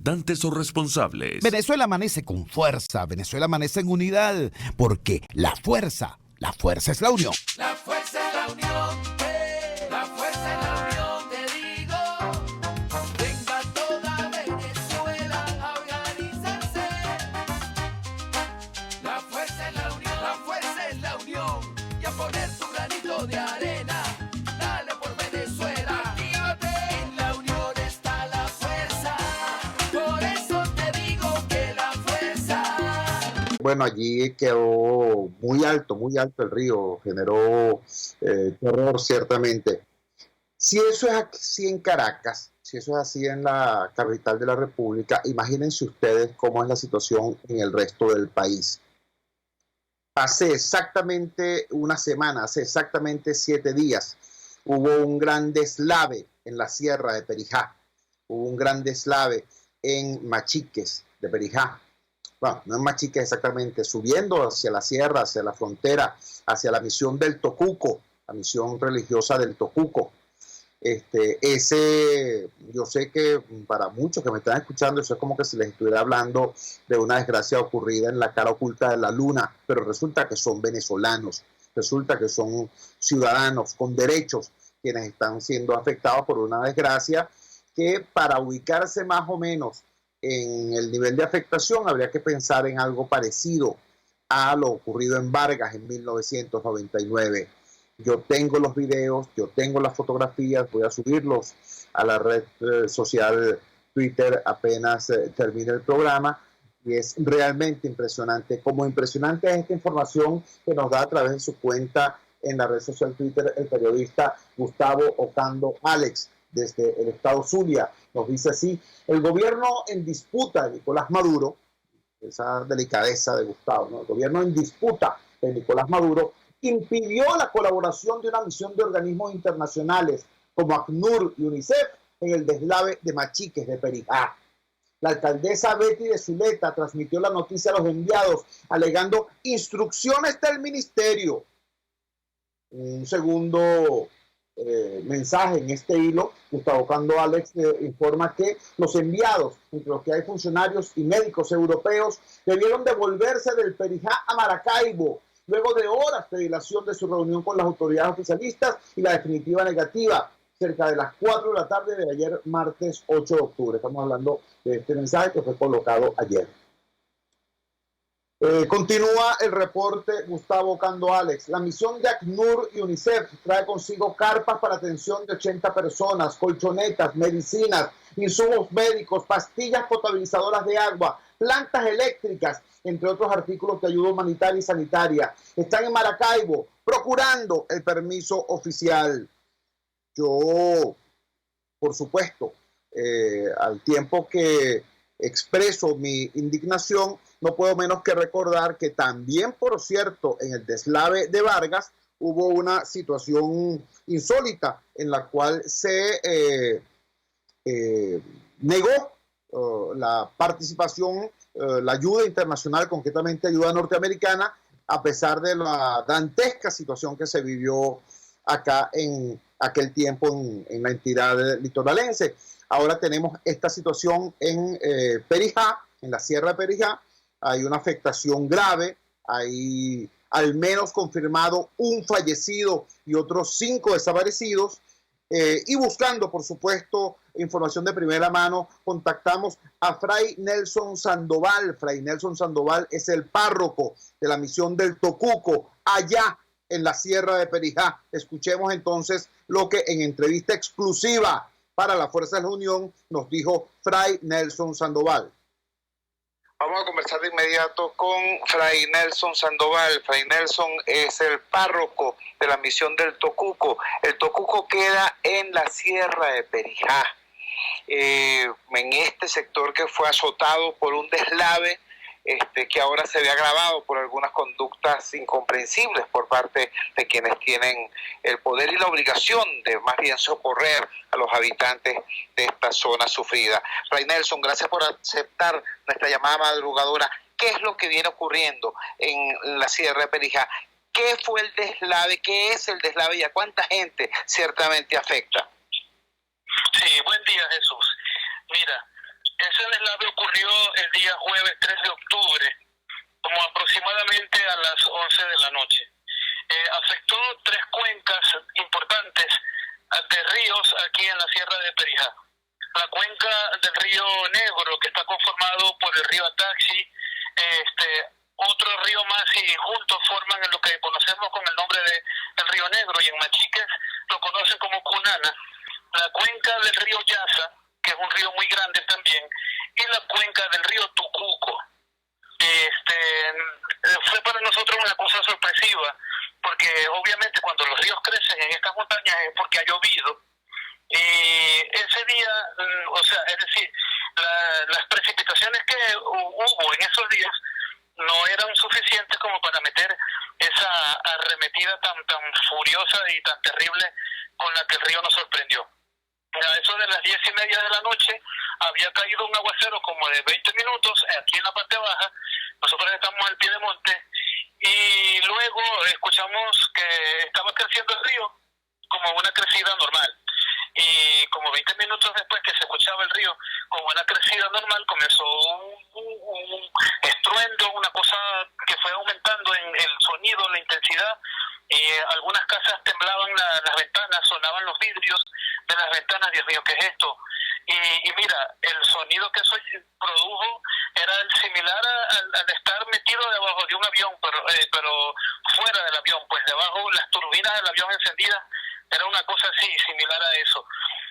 representantes o responsables. Venezuela amanece con fuerza, Venezuela amanece en unidad, porque la fuerza es la unión. La fuerza es la unión, la fuerza es la unión, te digo. Venga toda Venezuela a organizarse. La fuerza es la unión, la fuerza es la unión. Y a poner tu granito de arena, dale por Venezuela. Actívate, en la unión está la fuerza. Por eso te digo que la fuerza. Bueno, allí quedó muy alto el río, generó terror ciertamente. Si eso es así en Caracas, si eso es así en la capital de la República, imagínense ustedes cómo es la situación en el resto del país. Hace exactamente una semana, hace exactamente 7 días, hubo un gran deslave en la sierra de Perijá, hubo un gran deslave en Machiques de Perijá. Bueno, no en Machiques exactamente, subiendo hacia la sierra, hacia la frontera, hacia la misión del Tocuco, la misión religiosa del Tocuco. Yo sé que para muchos que me están escuchando, eso es como que si les estuviera hablando de una desgracia ocurrida en la cara oculta de la luna, pero resulta que son venezolanos, resulta que son ciudadanos con derechos quienes están siendo afectados por una desgracia que, para ubicarse más o menos en el nivel de afectación, habría que pensar en algo parecido a lo ocurrido en Vargas en 1999. Yo tengo los videos, yo tengo las fotografías, voy a subirlos a la red social Twitter apenas termine el programa, y es realmente impresionante. Como impresionante es esta información que nos da a través de su cuenta en la red social Twitter el periodista Gustavo Ocando Alex, desde el estado Zulia. Nos dice así: el gobierno en disputa de Nicolás Maduro, esa delicadeza de Gustavo, ¿no? El gobierno en disputa de Nicolás Maduro impidió la colaboración de una misión de organismos internacionales como ACNUR y UNICEF en el deslave de Machiques de Perijá. La alcaldesa Betty de Zuleta transmitió la noticia a los enviados, alegando instrucciones del ministerio. Un segundo mensaje en este hilo, Gustavo Cando Alex informa que los enviados, entre los que hay funcionarios y médicos europeos, debieron devolverse del Perijá a Maracaibo, luego de horas de dilación de su reunión con las autoridades oficialistas y la definitiva negativa, cerca de las 4 de la tarde de ayer, martes 8 de octubre. Estamos hablando de este mensaje que fue colocado ayer. Continúa el reporte Gustavo Cando Alex. La misión de ACNUR y UNICEF trae consigo carpas para atención de 80 personas, colchonetas, medicinas, insumos médicos, pastillas potabilizadoras de agua, plantas eléctricas, entre otros artículos de ayuda humanitaria y sanitaria. Están en Maracaibo procurando el permiso oficial. Yo, por supuesto, al tiempo que expreso mi indignación, no puedo menos que recordar que también, por cierto, en el deslave de Vargas hubo una situación insólita en la cual se negó la participación, la ayuda internacional, concretamente ayuda norteamericana, a pesar de la dantesca situación que se vivió acá en aquel tiempo en la entidad litoralense. Ahora tenemos esta situación en Perijá, en la sierra de Perijá. Hay una afectación grave, hay al menos confirmado un fallecido y otros 5 desaparecidos. Y buscando, por supuesto, información de primera mano, contactamos a Fray Nelson Sandoval. Fray Nelson Sandoval es el párroco de la misión del Tocuco, allá en la sierra de Perijá. Escuchemos entonces lo que en entrevista exclusiva para la Fuerza de la Unión nos dijo Fray Nelson Sandoval. Vamos a conversar de inmediato con Fray Nelson Sandoval. Fray Nelson es el párroco de la misión del Tocuco. El Tocuco queda en la sierra de Perijá, en este sector que fue azotado por un deslave que ahora se ve agravado por algunas conductas incomprensibles por parte de quienes tienen el poder y la obligación de más bien socorrer a los habitantes de esta zona sufrida. Fray Nelson, gracias por aceptar nuestra llamada madrugadora. ¿Qué es lo que viene ocurriendo en la sierra de Perijá? ¿Qué fue el deslave? ¿Qué es el deslave y a cuánta gente ciertamente afecta? Sí, buen día, Jesús. Mira, ese deslave día jueves 3 de octubre, como aproximadamente a las 11 de la noche. Afectó 3 cuencas importantes de ríos aquí en la Sierra de Perijá. La cuenca del río Negro, que está conformado por el río Ataxi, otro río más, y juntos forman lo que conocemos con el nombre de el río Negro, y en Machiques lo conocen como Cunana. La cuenca del río Yasa, que es un río muy grande también, y la cuenca del río Tucuco. Fue para nosotros una cosa sorpresiva, porque obviamente cuando los ríos crecen en estas montañas es porque ha llovido, y ese día, es decir, las precipitaciones que hubo en esos días no eran suficientes como para meter esa arremetida tan furiosa y tan terrible con la que el río nos sorprendió. A eso de las 10:30 de la noche había caído un aguacero como de 20 minutos aquí en la parte baja. Nosotros estamos al pie de monte y luego escuchamos que estaba creciendo el río como una crecida normal. Y como 20 minutos después que se escuchaba el río con una crecida normal, comenzó un estruendo, una cosa que fue aumentando en el sonido, la intensidad, y algunas casas temblaban las ventanas, sonaban los vidrios de las ventanas. Dios mío, ¿qué es esto? Y mira, el sonido que eso produjo era similar al estar metido debajo de un avión, pero fuera del avión, pues debajo las turbinas del avión encendidas. Era una cosa así, similar a eso.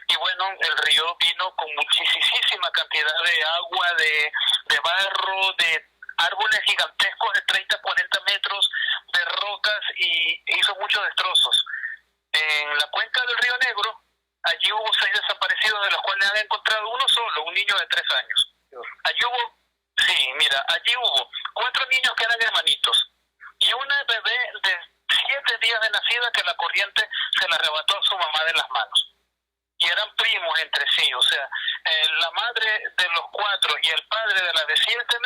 Y bueno, el río vino con muchísima cantidad de agua, de barro, de árboles gigantescos de 30, 40 metros, de rocas, y hizo muchos destrozos. En la cuenca del río Negro, allí hubo 6 desaparecidos, de los cuales han encontrado uno solo, un niño de 3 años. Allí hubo 4 niños que eran hermanitos, y una bebé de 7 días de nacida que la corriente se la arrebató a su mamá de las manos. Y eran primos entre sí, o sea, la madre de los 4 y el padre de la de 7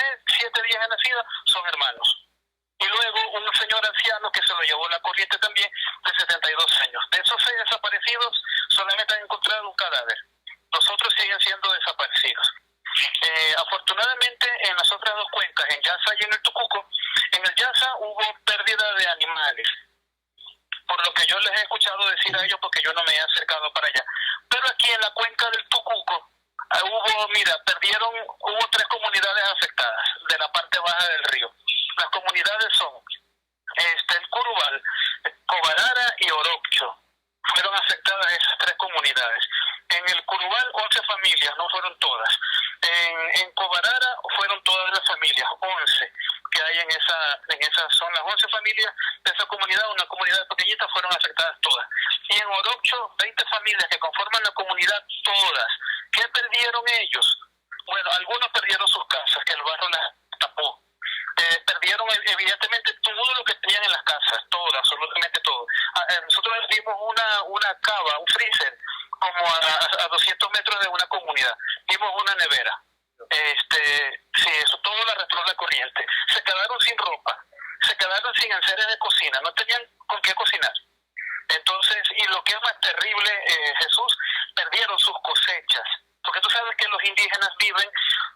días de nacida son hermanos. Y luego un señor anciano que se lo llevó la corriente también, de 72 años. De esos 6 desaparecidos, solamente han encontrado un cadáver. Los otros siguen siendo desaparecidos. Afortunadamente, en las otras 2 cuencas, en Yasa y en el Tucuco, en el Yasa hubo pérdida de animales, por lo que yo les he escuchado decir a ellos, porque yo no me he acercado para allá. Pero aquí en la cuenca del Tucuco hubo 3 comunidades afectadas de la parte baja del río. Las comunidades son el Curubal, Cobarara y Oroccho. Fueron afectadas esas 3 comunidades. En el Curubal 11 familias, no fueron todas. En Cobarara fueron todas las familias, 11 que hay en esa son las 11 familias de esa comunidad, una comunidad pequeñita, fueron afectadas todas. Y en Oroccho, 20 familias que conforman la comunidad, todas. ¿Qué perdieron ellos? Bueno, algunos perdieron sus casas, que el barro las tapó. Perdieron evidentemente todo lo que tenían en las casas, todo, absolutamente todo. Nosotros vimos una cava, un freezer, como a 200 metros de una comunidad. Vimos una nevera. Eso todo lo arrastró la corriente. Se quedaron sin ropa, se quedaron sin enseres de cocina, no tenían con qué cocinar. Entonces, y lo que es más terrible, Jesús, perdieron sus cosechas, porque tú sabes que los indígenas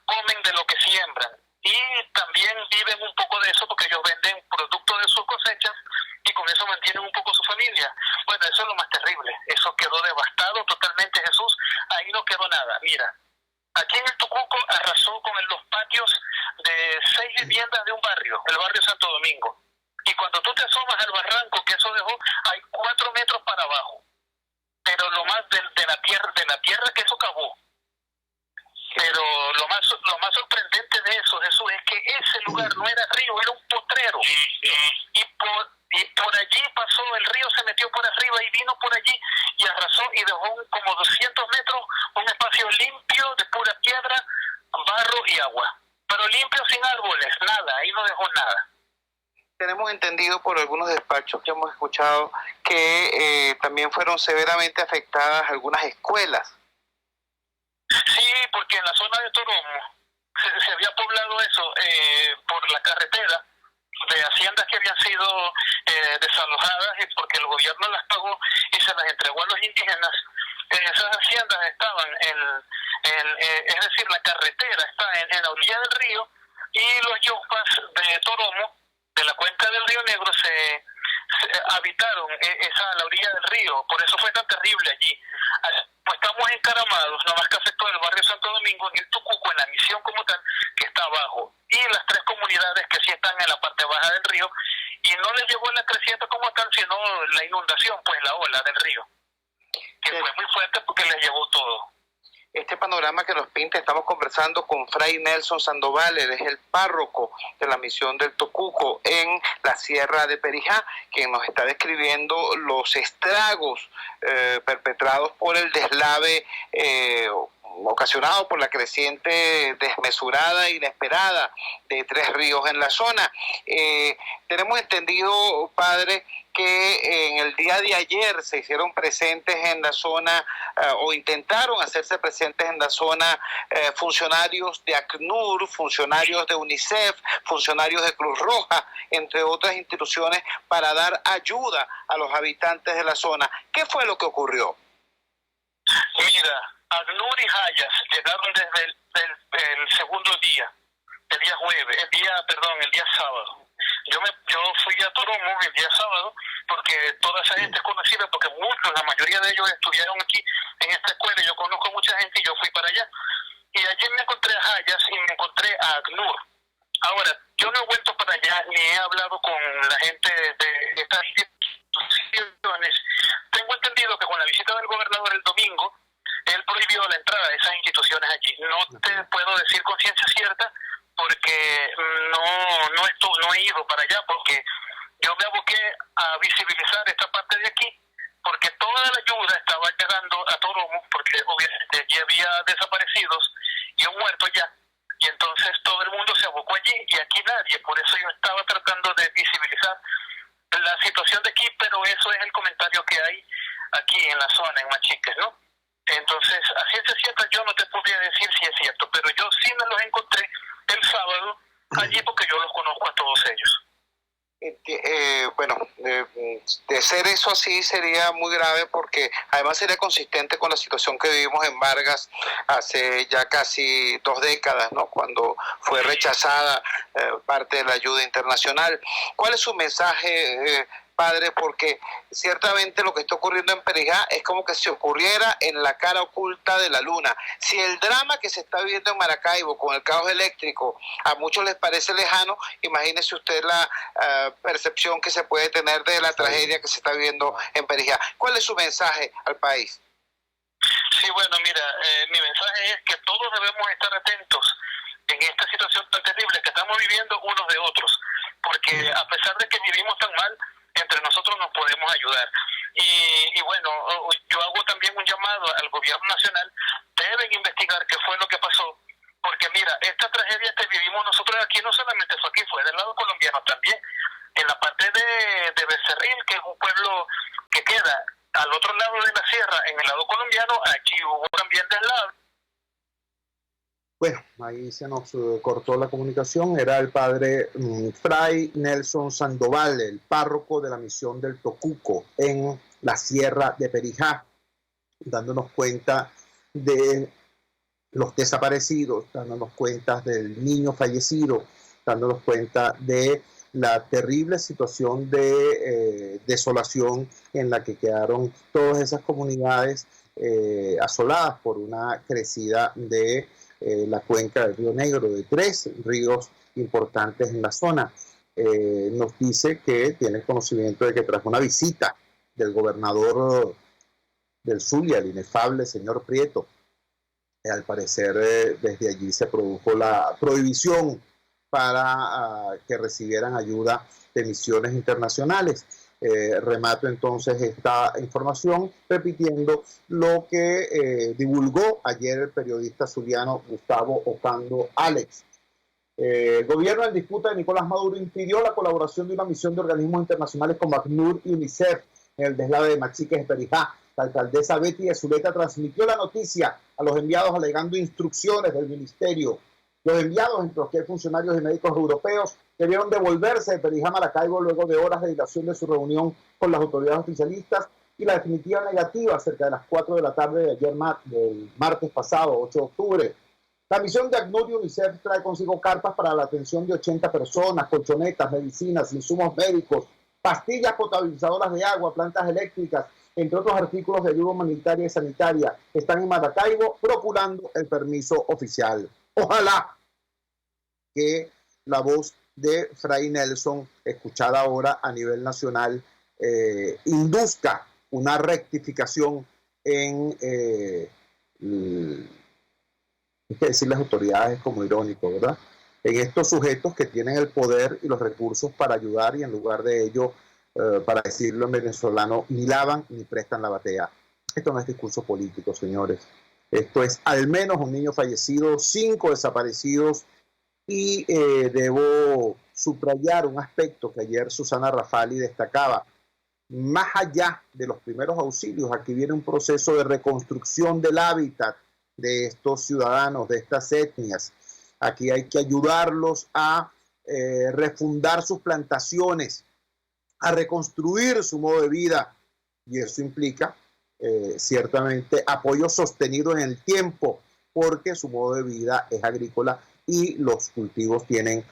comen de lo que siembran, y también viven un poco de eso porque ellos venden productos de sus cosechas y con eso mantienen un poco su familia. Bueno, eso es lo más terrible, eso quedó devastado totalmente, Jesús, ahí no quedó nada. Mira, aquí en el Tucuco arrasó con los patios de 6 viviendas de un barrio, el barrio Santo Domingo. Y cuando tú te asomas al barranco que eso dejó, hay 4 metros para abajo. Pero lo más de la tierra que eso cavó. Pero lo más sorprendente de eso, Jesús, es que ese lugar no era río, era un potrero. Y por allí pasó, el río se metió por arriba y vino por allí y arrasó y dejó como 200 metros, un espacio limpio de pura piedra, barro y agua. Pero limpio, sin árboles, nada, ahí no dejó nada. Tenemos entendido por algunos despachos que hemos escuchado que también fueron severamente afectadas algunas escuelas. Sí, porque en la zona de Toromo se había poblado eso por la carretera de haciendas que habían sido desalojadas, y porque el gobierno las pagó y se las entregó a los indígenas. Esas haciendas estaban es decir, la carretera está en la orilla del río y los yopas de Toromo, de la cuenca del Río Negro, se habitaron la orilla del río, por eso fue tan terrible allí. Pues estamos encaramados, no más que afectó el barrio Santo Domingo, en el Tucuco, en la misión como tal, que está abajo, y las tres comunidades que sí están en la parte baja del río, y no les llegó la creciente como tal, sino la inundación, pues la ola del río, que fue muy fuerte porque les llevó todo. Este panorama que nos pinta, estamos conversando con Fray Nelson Sandoval, él es el párroco de la misión del Tocuco en la Sierra de Perijá, quien nos está describiendo los estragos perpetrados por el deslave ocasionado por la creciente desmesurada e inesperada de 3 ríos en la zona. Tenemos entendido, padre, que en el día de ayer se hicieron presentes en la zona o intentaron hacerse presentes en la zona funcionarios de ACNUR, funcionarios de UNICEF, funcionarios de Cruz Roja, entre otras instituciones, para dar ayuda a los habitantes de la zona. ¿Qué fue lo que ocurrió? Mira, ACNUR y Hayas llegaron desde el segundo día, el día sábado. Yo fui a Toromo el día sábado porque toda esa gente es conocida, porque la mayoría de ellos estudiaron aquí en esta escuela, yo conozco mucha gente y yo fui para allá. Y allí me encontré a Hayas y me encontré a ACNUR. Ahora, yo no he vuelto para allá ni he hablado con la gente de estas instituciones. Tengo entendido que con la visita del gobernador el domingo, él prohibió la entrada de esas instituciones allí. No te puedo decir con ciencia cierta porque no he ido para allá, porque yo me aboqué a visibilizar esta parte de aquí, porque toda la ayuda estaba llegando a Toromo, porque obviamente allí había desaparecidos y un muerto ya, y entonces todo el mundo se abocó allí y aquí nadie. Por eso yo estaba tratando de visibilizar la situación de aquí, pero eso es el comentario que hay aquí en la zona, en Machiques, ¿no? Entonces, a ciencia cierta yo no te podría decir si es cierto, pero yo sí me los encontré el sábado allí porque yo los conozco a todos ellos. De ser eso así sería muy grave, porque además sería consistente con la situación que vivimos en Vargas hace ya casi 2 décadas, ¿no? Cuando fue rechazada parte de la ayuda internacional. ¿Cuál es su mensaje, padre? Porque ciertamente lo que está ocurriendo en Perijá es como que si ocurriera en la cara oculta de la luna. Si el drama que se está viviendo en Maracaibo con el caos eléctrico a muchos les parece lejano, imagínese usted la percepción que se puede tener de la tragedia que se está viviendo en Perijá. ¿Cuál es su mensaje al país? Sí, bueno, mira, mi mensaje es que todos debemos estar atentos en esta situación tan terrible que estamos viviendo unos de otros, porque a pesar de que vivimos tan mal, entre nosotros nos podemos ayudar. Y bueno, yo hago también un llamado al gobierno nacional. Deben investigar qué fue lo que pasó, porque mira, esta tragedia que vivimos nosotros aquí no solamente fue aquí, fue del lado colombiano también. En la parte de Becerril, que es un pueblo que queda al otro lado de la sierra, en el lado colombiano, aquí hubo también deslave. Bueno, ahí se nos cortó la comunicación. Era el padre Fray Nelson Sandoval, el párroco de la misión del Tocuco en la Sierra de Perijá, dándonos cuenta de los desaparecidos, dándonos cuenta del niño fallecido, dándonos cuenta de la terrible situación de desolación en la que quedaron todas esas comunidades asoladas por una crecida de la cuenca del Río Negro, de 3 ríos importantes en la zona. Nos dice que tiene conocimiento de que tras una visita del gobernador del Zulia, el inefable señor Prieto, al parecer desde allí se produjo la prohibición para que recibieran ayuda de misiones internacionales. Remato entonces esta información repitiendo lo que divulgó ayer el periodista zuliano Gustavo Ocando Alex. El gobierno en disputa de Nicolás Maduro impidió la colaboración de una misión de organismos internacionales como ACNUR y UNICEF en el deslave de Machiques de Perijá. La alcaldesa Betty de Zuleta transmitió la noticia a los enviados alegando instrucciones del ministerio. Los enviados, entre los que hay funcionarios y médicos europeos, debieron devolverse de Perijá a Maracaibo luego de horas de dilación de su reunión con las autoridades oficialistas y la definitiva negativa cerca de las 4 de la tarde de ayer, del martes pasado, 8 de octubre. La misión de ACNUR y UNICEF trae consigo carpas para la atención de 80 personas, colchonetas, medicinas, insumos médicos, pastillas potabilizadoras de agua, plantas eléctricas, entre otros artículos de ayuda humanitaria y sanitaria. Están en Maracaibo procurando el permiso oficial. Ojalá que la voz de Fray Nelson, escuchada ahora a nivel nacional, induzca una rectificación en, hay que decir las autoridades como irónico, ¿verdad? En estos sujetos que tienen el poder y los recursos para ayudar y en lugar de ello, para decirlo en venezolano, ni lavan ni prestan la batea. Esto no es discurso político, señores. Esto es al menos un niño fallecido, 5 desaparecidos y debo subrayar un aspecto que ayer Susana Rafali destacaba. Más allá de los primeros auxilios, aquí viene un proceso de reconstrucción del hábitat de estos ciudadanos, de estas etnias. Aquí hay que ayudarlos a refundar sus plantaciones, a reconstruir su modo de vida, y eso implica ciertamente apoyo sostenido en el tiempo, porque su modo de vida es agrícola y los cultivos tienen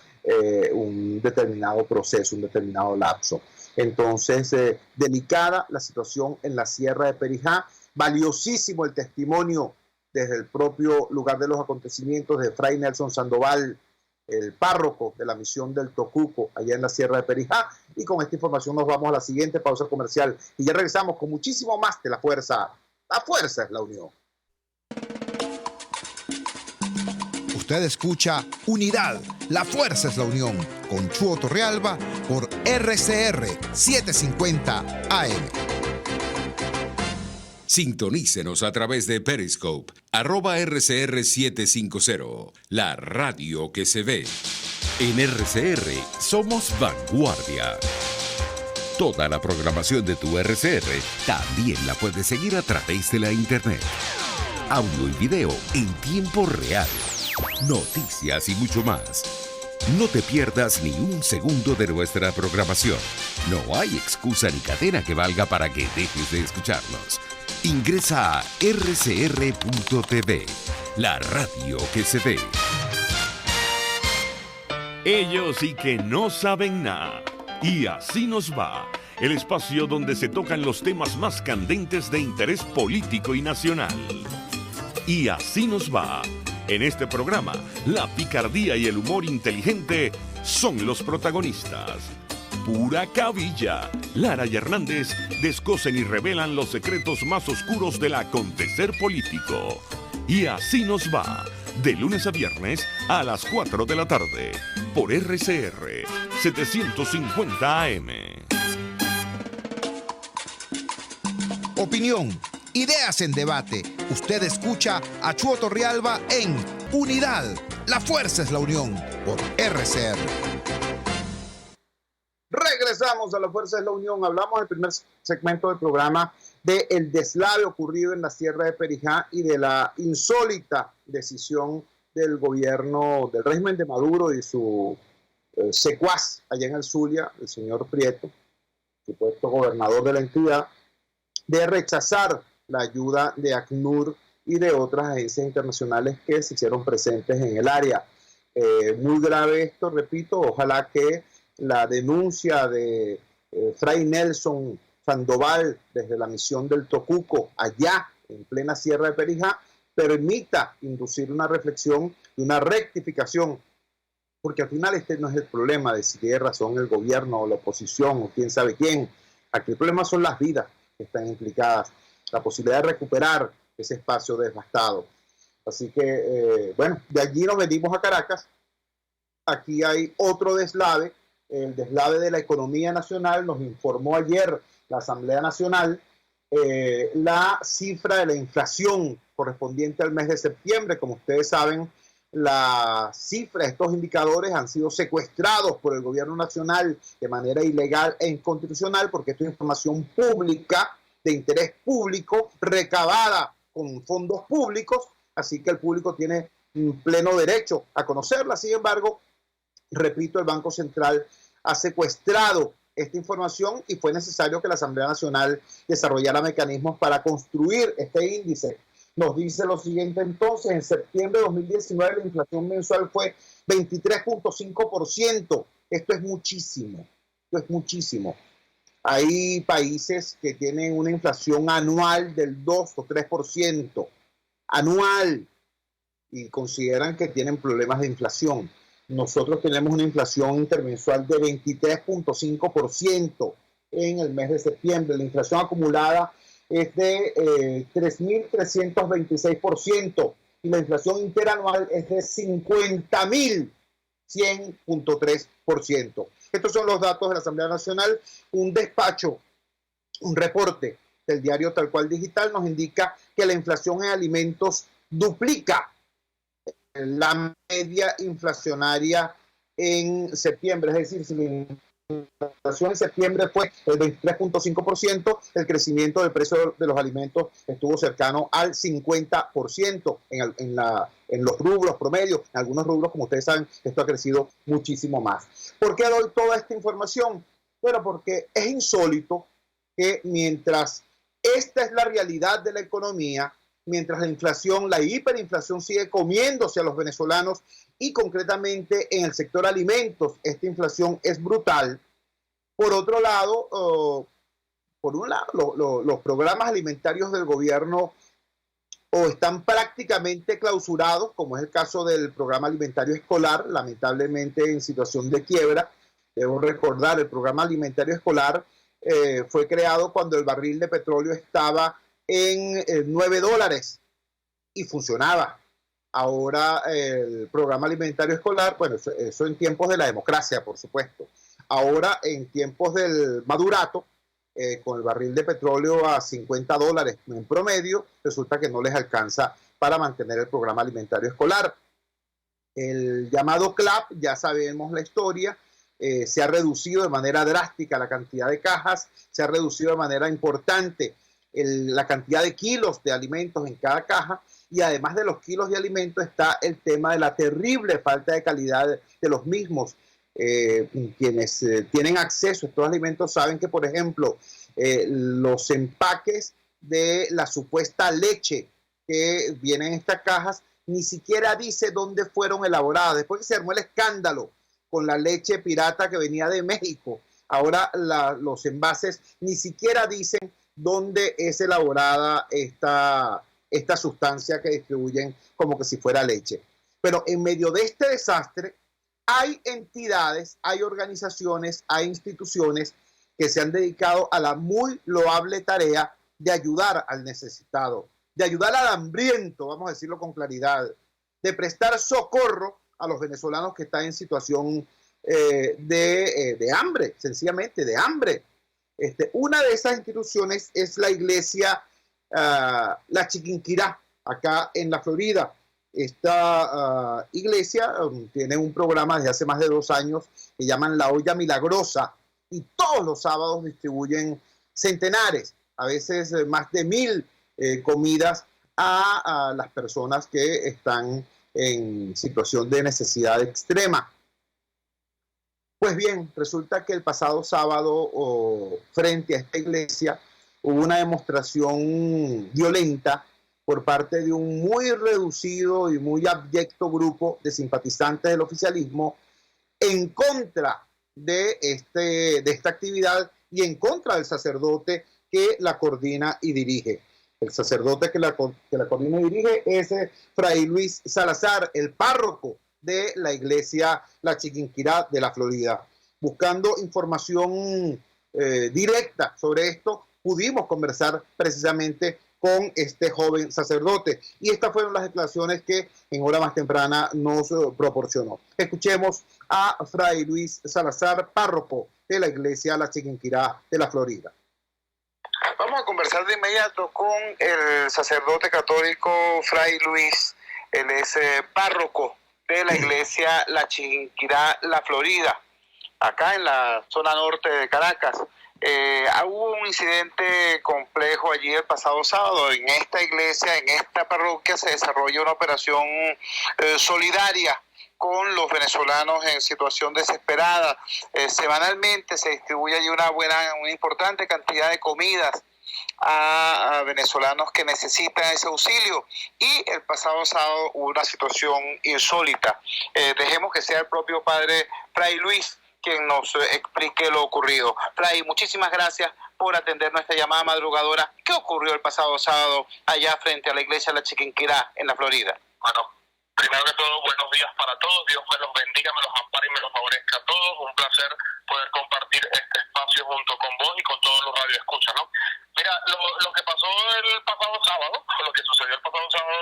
un determinado proceso, un determinado lapso. Entonces, delicada la situación en la Sierra de Perijá, valiosísimo el testimonio desde el propio lugar de los acontecimientos de Fray Nelson Sandoval, el párroco de la misión del Tocuco, allá en la Sierra de Perijá. Y con esta información nos vamos a la siguiente pausa comercial y ya regresamos con muchísimo más de La Fuerza. La fuerza es la unión. Usted escucha Unidad, la fuerza es la unión, con Chuo Torrealba por RCR 750 AM. Sintonícenos a través de Periscope, @RCR750, la radio que se ve. En RCR somos vanguardia. Toda la programación de tu RCR también la puedes seguir a través de la internet. Audio y video en tiempo real. Noticias y mucho más. No te pierdas ni un segundo de nuestra programación. No hay excusa ni cadena que valga para que dejes de escucharnos. Ingresa a rcr.tv, la radio que se ve. Ellos sí que no saben nada. Y así nos va. El espacio donde se tocan los temas más candentes de interés político y nacional. Y así nos va. En este programa, la picardía y el humor inteligente son los protagonistas. Pura cabilla. Lara y Hernández descosen y revelan los secretos más oscuros del acontecer político. Y así nos va. De lunes a viernes a las 4 de la tarde. Por RCR 750 AM. Opinión, ideas en debate. Usted escucha a Chuo Torrealba en Unidad, la fuerza es la unión, por RCR. Regresamos a La Fuerza es la Unión. Hablamos en el primer segmento del programa del deslave ocurrido en la Sierra de Perijá y de la insólita decisión del gobierno, del régimen de Maduro y su secuaz allá en el Zulia, el señor Prieto, supuesto gobernador de la entidad, de rechazar la ayuda de ACNUR y de otras agencias internacionales que se hicieron presentes en el área. Muy grave esto, repito, ojalá que la denuncia de Fray Nelson Sandoval desde la misión del Tocuco, allá en plena Sierra de Perijá, permita inducir una reflexión y una rectificación, porque al final este no es el problema de si tiene razón el gobierno o la oposición o quién sabe quién. Aquí el problema son las vidas que están implicadas, la posibilidad de recuperar ese espacio devastado. Así que, bueno, de allí nos venimos a Caracas. Aquí hay otro deslave, el deslave de la economía nacional. Nos informó ayer la Asamblea Nacional la cifra de la inflación correspondiente al mes de septiembre. Como ustedes saben, la cifra de estos indicadores han sido secuestrados por el gobierno nacional de manera ilegal e inconstitucional, porque esto es información pública, de interés público, recabada con fondos públicos, así que el público tiene un pleno derecho a conocerla. Sin embargo, repito, el Banco Central ha secuestrado esta información y fue necesario que la Asamblea Nacional desarrollara mecanismos para construir este índice. Nos dice lo siguiente entonces: en septiembre de 2019 la inflación mensual fue 23.5%. Esto es muchísimo, esto es muchísimo. Hay países que tienen una inflación anual del 2 o 3%, anual, y consideran que tienen problemas de inflación. Nosotros tenemos una inflación intermensual de 23.5% en el mes de septiembre. La inflación acumulada es de 3.326% y la inflación interanual es de 50.100.3%. Estos son los datos de la Asamblea Nacional. Un despacho, un reporte del diario Tal Cual Digital nos indica que la inflación en alimentos duplica la media inflacionaria en septiembre. Es decir, si la inflación en septiembre fue el 23.5%, el crecimiento del precio de los alimentos estuvo cercano al 50% en los rubros promedios. En algunos rubros, como ustedes saben, esto ha crecido muchísimo más. ¿Por qué doy toda esta información? Bueno, porque es insólito que mientras esta es la realidad de la economía, mientras la inflación, la hiperinflación sigue comiéndose a los venezolanos y concretamente en el sector alimentos, esta inflación es brutal. Por otro lado, los programas alimentarios del gobierno o están prácticamente clausurados, como es el caso del programa alimentario escolar, lamentablemente en situación de quiebra. Debo recordar, el programa alimentario escolar fue creado cuando el barril de petróleo estaba en $9 y funcionaba. Ahora el programa alimentario escolar, bueno, eso en tiempos de la democracia, por supuesto. Ahora en tiempos del madurato, con el barril de petróleo a $50 en promedio, resulta que no les alcanza para mantener el programa alimentario escolar. El llamado CLAP, ya sabemos la historia, se ha reducido de manera drástica la cantidad de cajas, se ha reducido de manera importante la cantidad de kilos de alimentos en cada caja, y además de los kilos de alimentos está el tema de la terrible falta de calidad de los mismos. Quienes tienen acceso a estos alimentos saben que, por ejemplo, los empaques de la supuesta leche que vienen en estas cajas ni siquiera dice dónde fueron elaboradas. Después que se armó el escándalo con la leche pirata que venía de México, ahora los envases ni siquiera dicen dónde es elaborada esta sustancia que distribuyen como que si fuera leche. Pero en medio de este desastre hay entidades, hay organizaciones, hay instituciones que se han dedicado a la muy loable tarea de ayudar al necesitado, de ayudar al hambriento, vamos a decirlo con claridad, de prestar socorro a los venezolanos que están en situación de hambre, sencillamente de hambre. Una de esas instituciones es la iglesia La Chiquinquirá, acá en la Florida. Esta iglesia tiene un programa desde hace más de 2 años que llaman La Olla Milagrosa, y todos los sábados distribuyen centenares, a veces más de 1000 comidas a las personas que están en situación de necesidad extrema. Pues bien, resulta que el pasado sábado, frente a esta iglesia, hubo una demostración violenta por parte de un muy reducido y muy abyecto grupo de simpatizantes del oficialismo en contra de esta actividad y en contra del sacerdote que la coordina y dirige. El sacerdote que la coordina y dirige es Fray Luis Salazar, el párroco de la iglesia La Chiquinquirá de la Florida. Buscando información directa sobre esto, pudimos conversar precisamente con este joven sacerdote, y estas fueron las declaraciones que en hora más temprana nos proporcionó. Escuchemos a Fray Luis Salazar, párroco de la iglesia La Chiquinquirá de la Florida. Vamos a conversar de inmediato con el sacerdote católico Fray Luis. Él es párroco de la iglesia La Chiquinquirá, la Florida, acá en la zona norte de Caracas. Hubo un incidente complejo allí el pasado sábado. En esta iglesia, en esta parroquia, se desarrolla una operación solidaria con los venezolanos en situación desesperada. Semanalmente se distribuye allí una importante cantidad de comidas a venezolanos que necesitan ese auxilio, y el pasado sábado hubo una situación insólita. Dejemos que sea el propio padre Fray Luis quien nos explique lo ocurrido. Fray, muchísimas gracias por atender nuestra llamada madrugadora. ¿Qué ocurrió el pasado sábado allá frente a la iglesia de la Chiquinquirá en la Florida? Bueno, primero que todo, buenos días para todos. Dios me los bendiga, me los ampare y me los favorezca a todos. Un placer poder compartir este espacio junto con vos y con todos los radioescuchas, ¿no? Mira, lo que pasó el pasado sábado, lo que sucedió el pasado sábado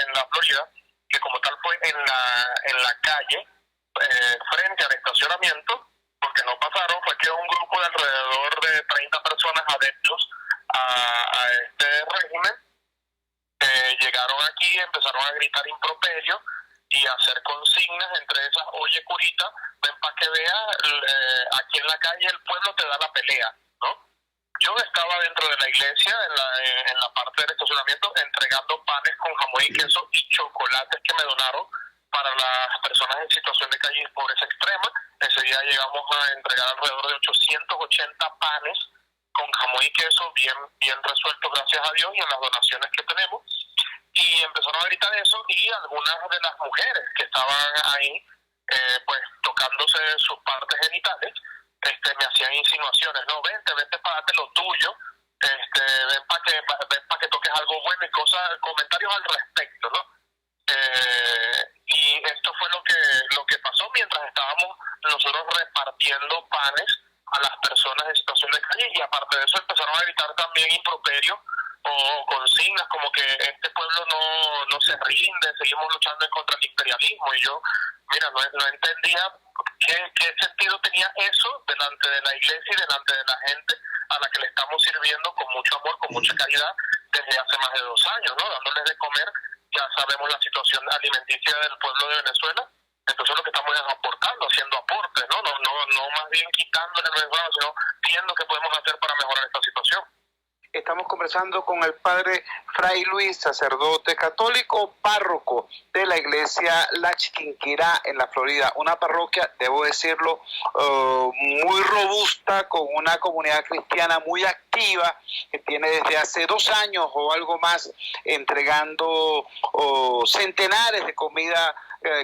en la Florida, que como tal fue en la calle, frente al estacionamiento, porque no pasaron, fue que un grupo de alrededor de 30 personas adeptos a este régimen llegaron aquí, empezaron a gritar improperio y a hacer consignas, entre esas: oye curita, ven para que veas, aquí en la calle el pueblo te da la pelea, ¿no? Yo estaba dentro de la iglesia, en la parte del estacionamiento, entregando panes con jamón y queso y chocolates que me donaron para las personas en situación de calle y pobreza extrema. Ese día llegamos a entregar alrededor de 880 panes con jamón y queso, bien resueltos, gracias a Dios, y a las donaciones que tenemos. Y empezaron a gritar eso, y algunas de las mujeres que estaban ahí, pues tocándose sus partes genitales, me hacían insinuaciones: no, vente para darte lo tuyo, ven para que toques algo bueno, y comentarios al respecto, ¿no? Y esto fue lo que pasó mientras estábamos nosotros repartiendo panes a las personas en situación de calle, y aparte de eso empezaron a gritar también improperios o consignas como que este pueblo no se rinde, seguimos luchando contra el imperialismo. Y yo, mira, no entendía qué sentido tenía eso delante de la iglesia y delante de la gente a la que le estamos sirviendo con mucho amor, con mucha caridad, desde hace más de 2 años, ¿no? Dándoles de comer. Ya sabemos la situación alimenticia del pueblo de Venezuela, entonces lo que estamos es aportando, haciendo aportes, no más bien quitándole el Venezuela, sino viendo qué podemos hacer para mejorar esta situación. Estamos conversando con el padre Fray Luis, sacerdote católico, párroco de la iglesia La Chiquinquirá en la Florida, una parroquia, debo decirlo, muy robusta, con una comunidad cristiana muy activa, que tiene desde hace 2 años o algo más entregando centenares de comida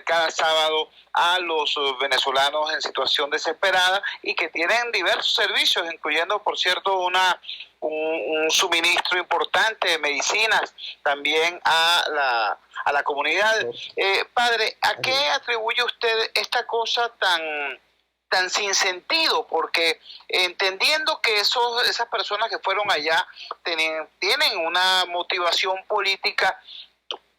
cada sábado a los venezolanos en situación desesperada, y que tienen diversos servicios, incluyendo, por cierto, un suministro importante de medicinas también a la comunidad. Padre, ¿a qué atribuye usted esta cosa tan sin sentido? Porque entendiendo que esas personas que fueron allá tienen una motivación política,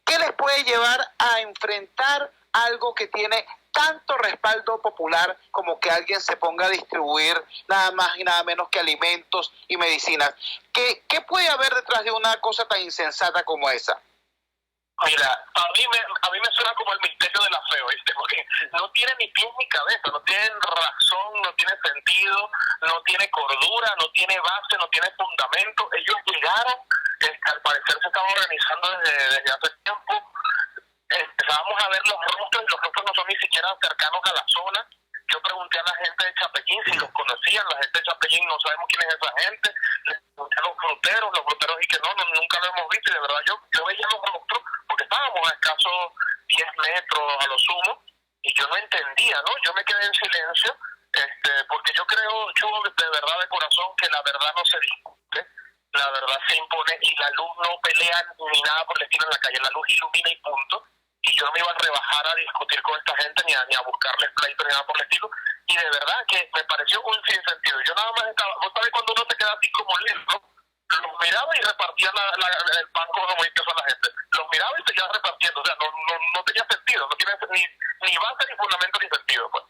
¿qué les puede llevar a enfrentar algo que tiene tanto respaldo popular como que alguien se ponga a distribuir nada más y nada menos que alimentos y medicinas? ¿Qué puede haber detrás de una cosa tan insensata como esa? Mira, a mí me suena como el misterio de la fe, ¿viste? Porque no tiene ni pies ni cabeza, no tiene razón, no tiene sentido, no tiene cordura, no tiene base, no tiene fundamento. Ellos llegaron, al parecer se estaban organizando desde hace tiempo. Empezábamos a ver los rostros, y los rostros no son ni siquiera cercanos a la zona. Yo pregunté a la gente de Chapellín si los conocían. La gente de Chapellín no sabemos quién es esa gente. Les pregunté a los fruteros y que no, nunca lo hemos visto. Y de verdad yo veía los rostros, porque estábamos a escasos 10 metros a lo sumo, y yo no entendía, ¿no? Yo me quedé en silencio, porque yo creo, de verdad, de corazón, que la verdad no se discute, la verdad se impone, y la luz no pelea ni nada por el estilo en la calle. La luz ilumina y punto. Y yo no me iba a rebajar a discutir con esta gente ni a buscarles pleito ni nada por el estilo. Y de verdad que me pareció un sinsentido. Yo nada más estaba, ¿vos sabés cuando uno se queda así como lento? Los miraba y repartía el pan con jamón y queso a la gente. Los miraba y seguía repartiendo. O sea, no tenía sentido, no tiene ni base, ni fundamento, ni sentido, pues.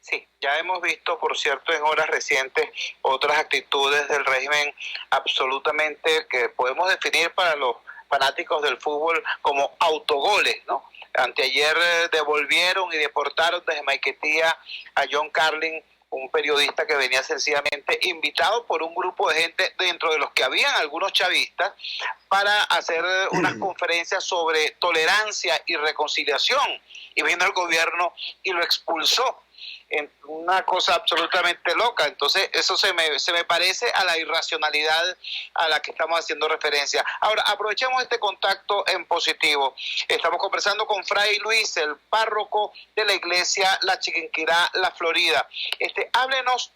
Sí, ya hemos visto, por cierto, en horas recientes otras actitudes del régimen absolutamente que podemos definir para los fanáticos del fútbol como autogoles, ¿no? Anteayer devolvieron y deportaron desde Maiquetía a John Carlin un periodista que venía sencillamente invitado por un grupo de gente, dentro de los que habían algunos chavistas, para hacer unas conferencias sobre tolerancia y reconciliación, y vino el gobierno y lo expulsó. Una cosa absolutamente loca. Entonces eso se me parece a la irracionalidad a la que estamos haciendo referencia. Ahora, aprovechemos este contacto en positivo. Estamos conversando con Fray Luis, el párroco de la iglesia La Chiquinquirá, La Florida. Háblenos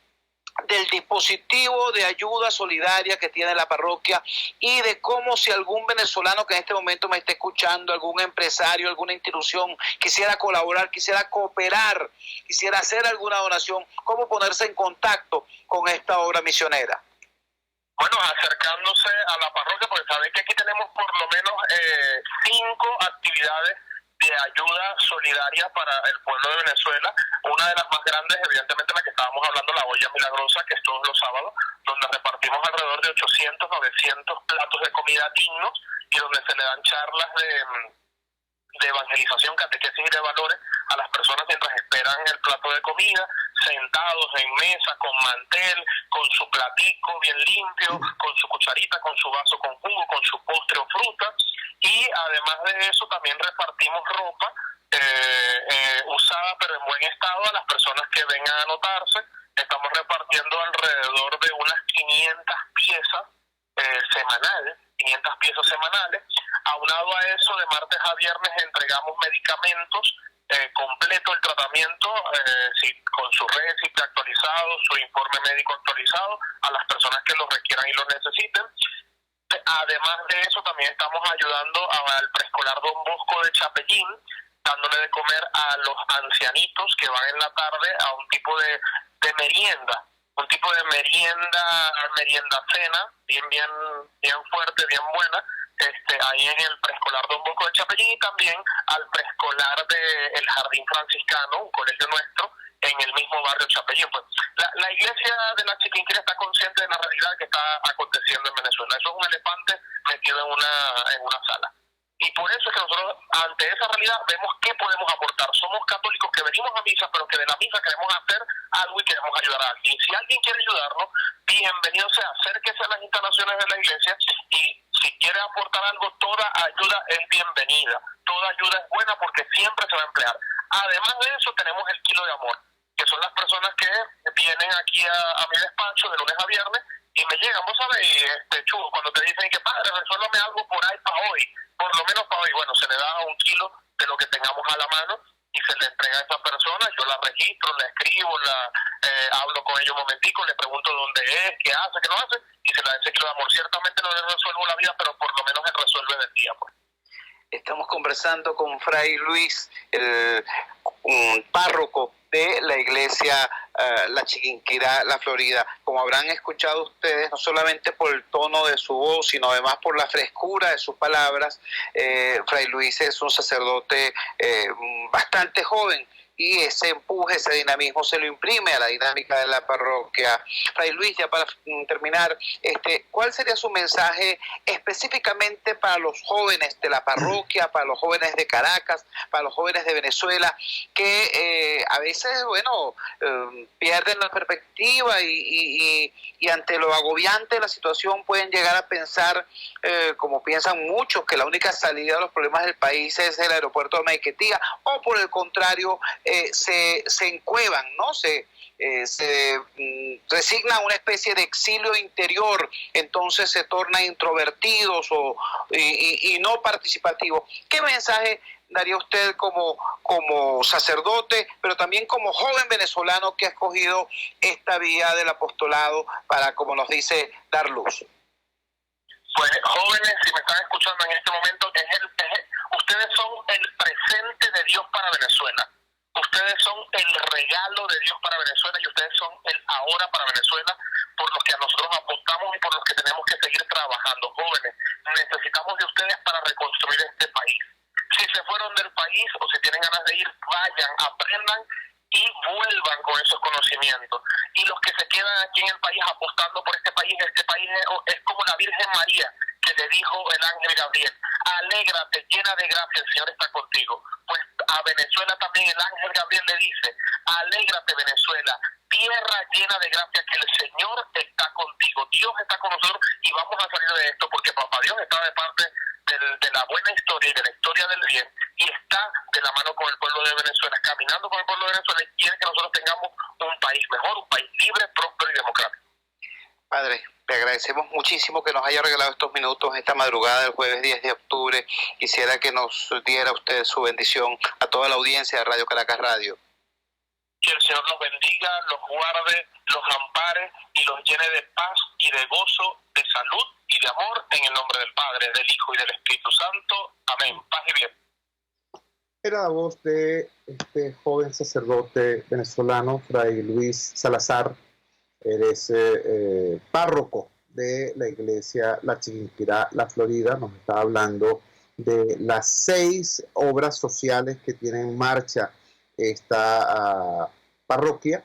del dispositivo de ayuda solidaria que tiene la parroquia y de cómo, si algún venezolano que en este momento me esté escuchando, algún empresario, alguna institución quisiera colaborar, quisiera cooperar, quisiera hacer alguna donación, cómo ponerse en contacto con esta obra misionera. Bueno, acercándose a la parroquia, porque sabéis que aquí tenemos por lo menos 5 actividades de ayuda solidaria para el pueblo de Venezuela. Una de las más grandes, evidentemente, la que estábamos hablando, la olla milagrosa, que es todos los sábados, donde repartimos alrededor de 800, 900 platos de comida dignos y donde se le dan charlas de evangelización, catequesis y de valores a las personas mientras esperan el plato de comida, sentados en mesa, con mantel, con su platico bien limpio, con su cucharita, con su vaso con jugo, con su postre o fruta. Y además de eso también repartimos ropa usada pero en buen estado a las personas que vengan a anotarse. Estamos repartiendo alrededor de unas 500 piezas semanales, 500 piezas semanales. Aunado a eso, de martes a viernes entregamos medicamentos completo el tratamiento, con su récipe actualizado, su informe médico actualizado, a las personas que lo requieran y lo necesiten. Además de eso, también estamos ayudando al preescolar Don Bosco de Chapellín, dándole de comer a los ancianitos que van en la tarde a un tipo de merienda, merienda cena, bien fuerte, bien buena, ahí en el preescolar Don Bosco de Chapellín, y también al preescolar del Jardín Franciscano, un colegio nuestro, en el mismo barrio Chapellín. Pues la iglesia de la Chiquinquirá está consciente de la realidad que está aconteciendo en Venezuela. Eso es un elefante metido en una sala. Y por eso es que nosotros, ante esa realidad, vemos qué podemos aportar. Somos católicos que venimos a misa, pero que de la misa queremos hacer algo y queremos ayudar a alguien. Si alguien quiere ayudarnos, bienvenido sea, acérquese a las instalaciones de la iglesia, y si quiere aportar algo, toda ayuda es bienvenida. Toda ayuda es buena porque siempre se va a emplear. Además de eso, tenemos el kilo de amor, que son las personas que vienen aquí a mi despacho de lunes a viernes y me llegan, vos sabés, Chugo, cuando te dicen que padre, resuélvame algo por ahí para hoy, por lo menos para hoy, bueno, se le da 1 kilo de lo que tengamos a la mano y se le entrega a esa persona. Yo la registro, la escribo, hablo con ella un momentico, le pregunto dónde es, qué hace, qué no hace, y se le da ese kilo de amor. Ciertamente no le resuelvo la vida, pero por lo menos él resuelve del día, pues. Estamos conversando con Fray Luis, un párroco de la iglesia La Chiquinquirá, La Florida. Como habrán escuchado ustedes, no solamente por el tono de su voz, sino además por la frescura de sus palabras, Fray Luis es un sacerdote bastante joven, y ese empuje, ese dinamismo se lo imprime a la dinámica de la parroquia. Fray Luis, ya para terminar, ¿cuál sería su mensaje específicamente para los jóvenes de la parroquia, para los jóvenes de Caracas, para los jóvenes de Venezuela, que a veces, pierden la perspectiva y ante lo agobiante de la situación pueden llegar a pensar, como piensan muchos, que la única salida de los problemas del país es el aeropuerto de Maiquetía, o por el contrario, se encuevan, ¿no? Se resignan a una especie de exilio interior, entonces se tornan introvertidos y no participativos. ¿Qué mensaje daría usted como sacerdote, pero también como joven venezolano que ha escogido esta vía del apostolado para, como nos dice, dar luz? Pues jóvenes, si me están escuchando en este momento, ustedes son el presente de Dios para Venezuela. Ustedes son el regalo de Dios para Venezuela, y ustedes son el ahora para Venezuela, por los que a nosotros apostamos y por los que tenemos que seguir trabajando. Jóvenes, necesitamos de ustedes para reconstruir este país. Si se fueron del país o si tienen ganas de ir, vayan, aprendan y vuelvan con esos conocimientos. Y los que se quedan aquí en el país apostando por este país es como la Virgen María, que le dijo el ángel Gabriel: alégrate, llena de gracia, el Señor está contigo. Pues a Venezuela también el ángel Gabriel le dice: alégrate, Venezuela, tierra llena de gracia, que el Señor está contigo, Dios está con nosotros y vamos a salir de esto porque papá Dios está de parte de la buena historia y de la historia del bien y está de la mano con el pueblo de Venezuela, caminando con el pueblo de Venezuela y quiere que nosotros tengamos un país mejor, un país libre, próspero y democrático. Padre, le agradecemos muchísimo que nos haya regalado estos minutos esta madrugada del jueves 10 de octubre. Quisiera que nos diera usted su bendición a toda la audiencia de Radio Caracas Radio. Que el Señor los bendiga, los guarde, los ampare y los llene de paz y de gozo, de salud y de amor en el nombre del Padre, del Hijo y del Espíritu Santo. Amén. Paz y bien. Era la voz de este joven sacerdote venezolano, Fray Luis Salazar. Eres párroco de la iglesia La Chiquinquirá, La Florida. Nos está hablando de las 6 obras sociales que tiene en marcha esta parroquia.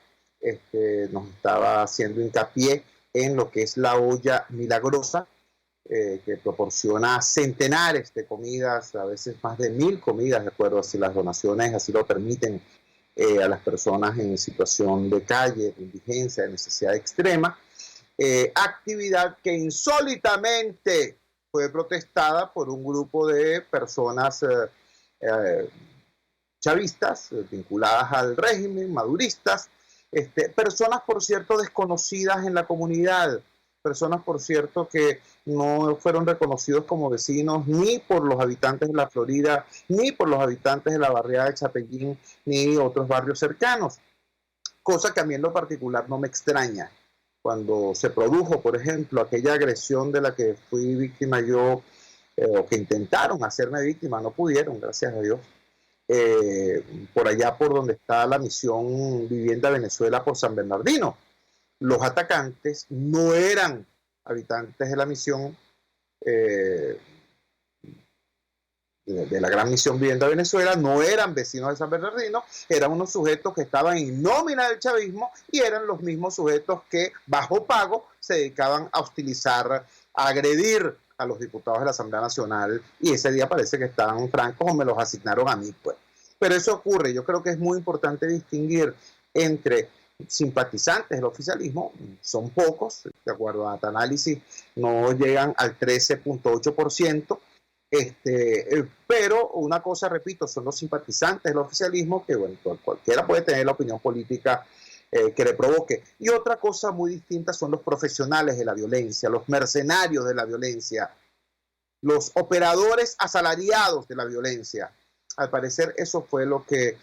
Nos estaba haciendo hincapié en lo que es la olla milagrosa, que proporciona centenares de comidas, a veces más de 1000 comidas, de acuerdo a si las donaciones así lo permiten, a las personas en situación de calle, de indigencia, de necesidad extrema. Actividad que insólitamente fue protestada por un grupo de personas chavistas, vinculadas al régimen, maduristas, personas, por cierto, desconocidas en la comunidad, personas, por cierto, que no fueron reconocidos como vecinos ni por los habitantes de la Florida, ni por los habitantes de la barriada de Chapellín, ni otros barrios cercanos. Cosa que a mí en lo particular no me extraña. Cuando se produjo, por ejemplo, aquella agresión de la que fui víctima yo, o que intentaron hacerme víctima, no pudieron, gracias a Dios, por allá por donde está la misión Vivienda Venezuela por San Bernardino. Los atacantes no eran habitantes de la misión, de la gran misión Vivienda Venezuela, no eran vecinos de San Bernardino, eran unos sujetos que estaban en nómina del chavismo y eran los mismos sujetos que bajo pago se dedicaban a hostilizar, a agredir a los diputados de la Asamblea Nacional, y ese día parece que estaban francos o me los asignaron a mí, pues. Pero eso ocurre. Yo creo que es muy importante distinguir entre simpatizantes del oficialismo, son pocos, de acuerdo a este análisis, no llegan al 13.8%, pero una cosa, repito, son los simpatizantes del oficialismo, que bueno, cualquiera puede tener la opinión política que le provoque. Y otra cosa muy distinta son los profesionales de la violencia, los mercenarios de la violencia, los operadores asalariados de la violencia. Al parecer eso fue lo que